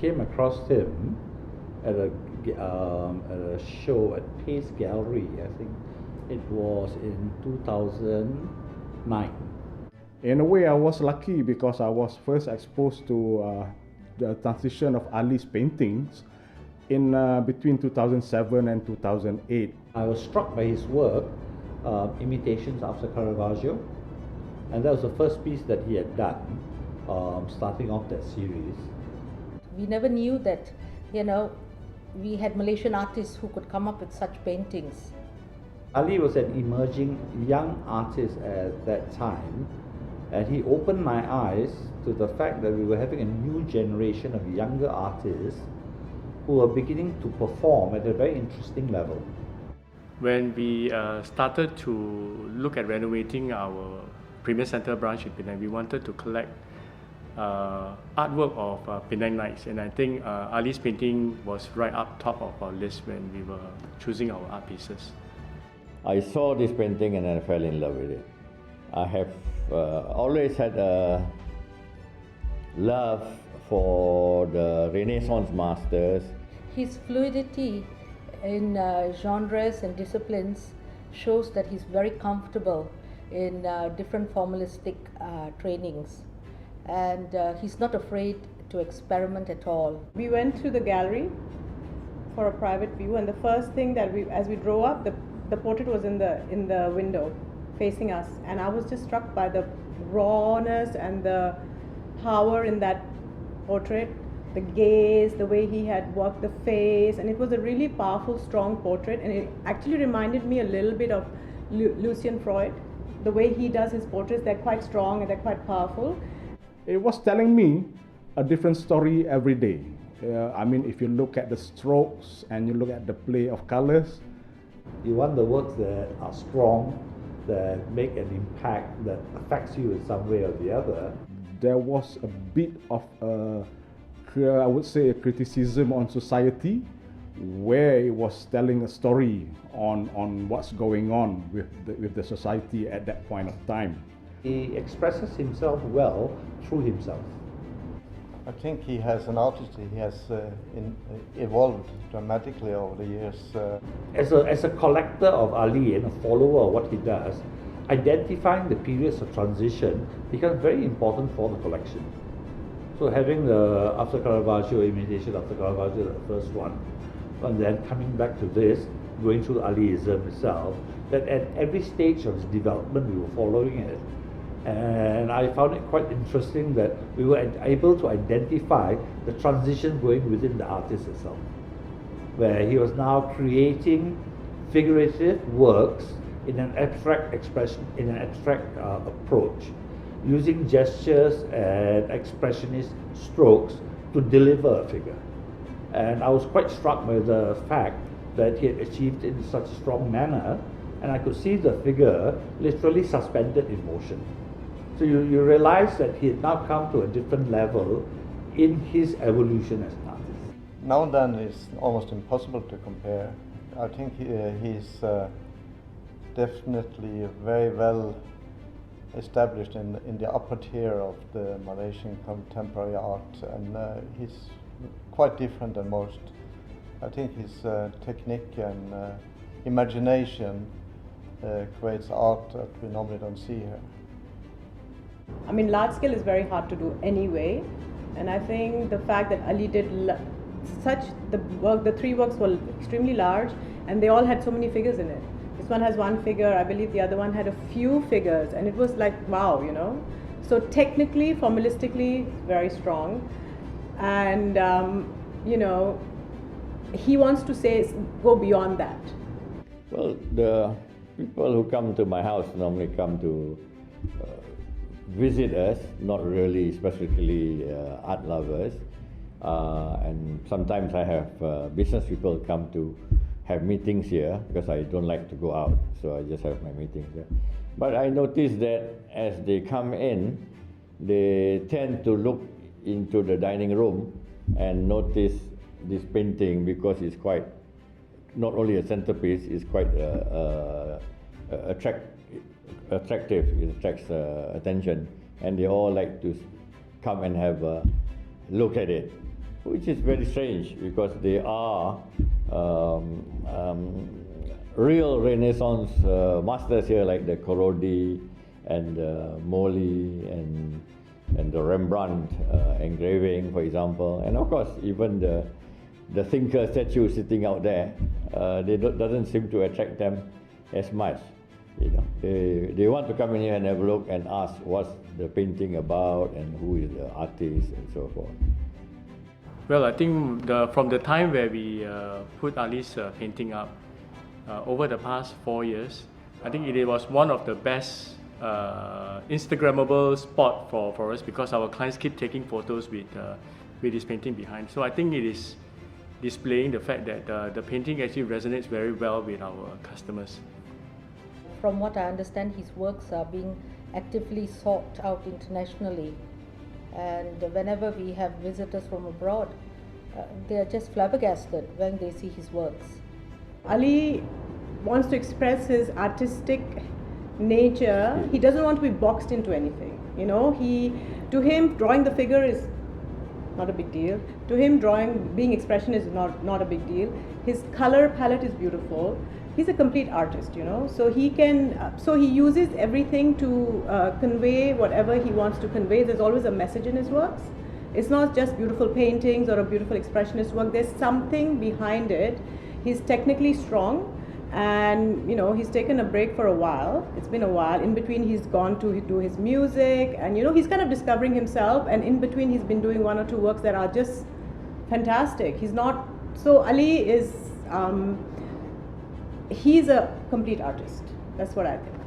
came across him at a show at Pace Gallery. I think it was in 2009. In a way, I was lucky because I was first exposed to the transition of Ali's paintings in between 2007 and 2008. I was struck by his work, Imitations After Caravaggio, and that was the first piece that he had done, starting off that series. We never knew that, we had Malaysian artists who could come up with such paintings. Ali was an emerging young artist at that time, and he opened my eyes to the fact that we were having a new generation of younger artists who were beginning to perform at a very interesting level. When we started to look at renovating our Premier Centre branch in Penang, we wanted to collect artwork of Penang Nights, and I think Ali's painting was right up top of our list when we were choosing our art pieces. I saw this painting and I fell in love with it. I have always had a love for the Renaissance masters. His fluidity in genres and disciplines shows that he's very comfortable in different formalistic trainings, and he's not afraid to experiment at all. We went to the gallery for a private view, and the first thing that as we drove up, the portrait was in the window facing us, and I was just struck by the rawness and the power in that portrait, the gaze, the way he had worked the face, and it was a really powerful, strong portrait, and it actually reminded me a little bit of Lucian Freud. The way he does his portraits, they're quite strong and they're quite powerful. It was telling me a different story every day. If you look at the strokes and you look at the play of colors, You want the works that are strong, that make an impact, that affects you in some way or the other. there was a bit of I would say a criticism on society, where it was telling a story on what's going on with the society at that point of time. He expresses himself well through himself. I think he has an artist. He has evolved dramatically over the years. As a collector of Ali and a follower of what he does, identifying the periods of transition becomes very important for the collection. So having the After Caravaggio, Imitation After Caravaggio, the first one, and then coming back to this, going through Alism itself, that at every stage of his development we were following it. And I found it quite interesting that we were able to identify the transition going within the artist itself, where he was now creating figurative works in an abstract expression, in an abstract approach, using gestures and expressionist strokes to deliver a figure. And I was quite struck by the fact that he had achieved it in such a strong manner, and I could see the figure literally suspended in motion. So you realize that he had now come to a different level in his evolution as an artist. Now and then it's almost impossible to compare. I think he's definitely very well established in the upper tier of the Malaysian contemporary art, and he's quite different than most. I think his technique and imagination creates art that we normally don't see here. I mean, large scale is very hard to do anyway, and I think the fact that Ali did the three works were extremely large, and they all had so many figures in it. This one has one figure, I believe the other one had a few figures, and it was like, wow, you know. So technically, formalistically, very strong, and he wants to go beyond that. Well, the people who come to my house normally come to visit us, not really specifically art lovers, and sometimes I have business people come to have meetings here because I don't like to go out, so I just have my meetings here. But I noticed that as they come in, they tend to look into the dining room and notice this painting because it's quite, not only a centerpiece, it's quite attractive, it attracts attention, and they all like to come and have a look at it. which is very strange because they are real Renaissance masters here, like the Korodi and Moli and the Rembrandt engraving, for example, and of course even the thinker statue sitting out there. Doesn't seem to attract them as much. You know, they want to come in here and have a look and ask what's the painting about and who is the artist and so forth. Well, I think from the time where we put Ali's painting up, over the past 4 years, I think it was one of the best Instagrammable spot for us, because our clients keep taking photos with his painting behind. So I think it is displaying the fact that the painting actually resonates very well with our customers. From what I understand, his works are being actively sought out internationally, and whenever we have visitors from abroad, they are just flabbergasted when they see his works. Ali wants to express his artistic nature. He doesn't want to be boxed into anything. You know, to him, drawing the figure is not a big deal. To him, being expression is not a big deal. His color palette is beautiful. He's a complete artist, you know. So he uses everything to convey whatever he wants to convey. There's always a message in his works. It's not just beautiful paintings or a beautiful expressionist work. There's something behind it. He's technically strong, and you know, he's taken a break for a while. It's been a while. In between, he's gone to do his music, and you know, he's kind of discovering himself. And in between, he's been doing 1 or 2 works that are just fantastic. Ali is he's a complete artist. That's what I think.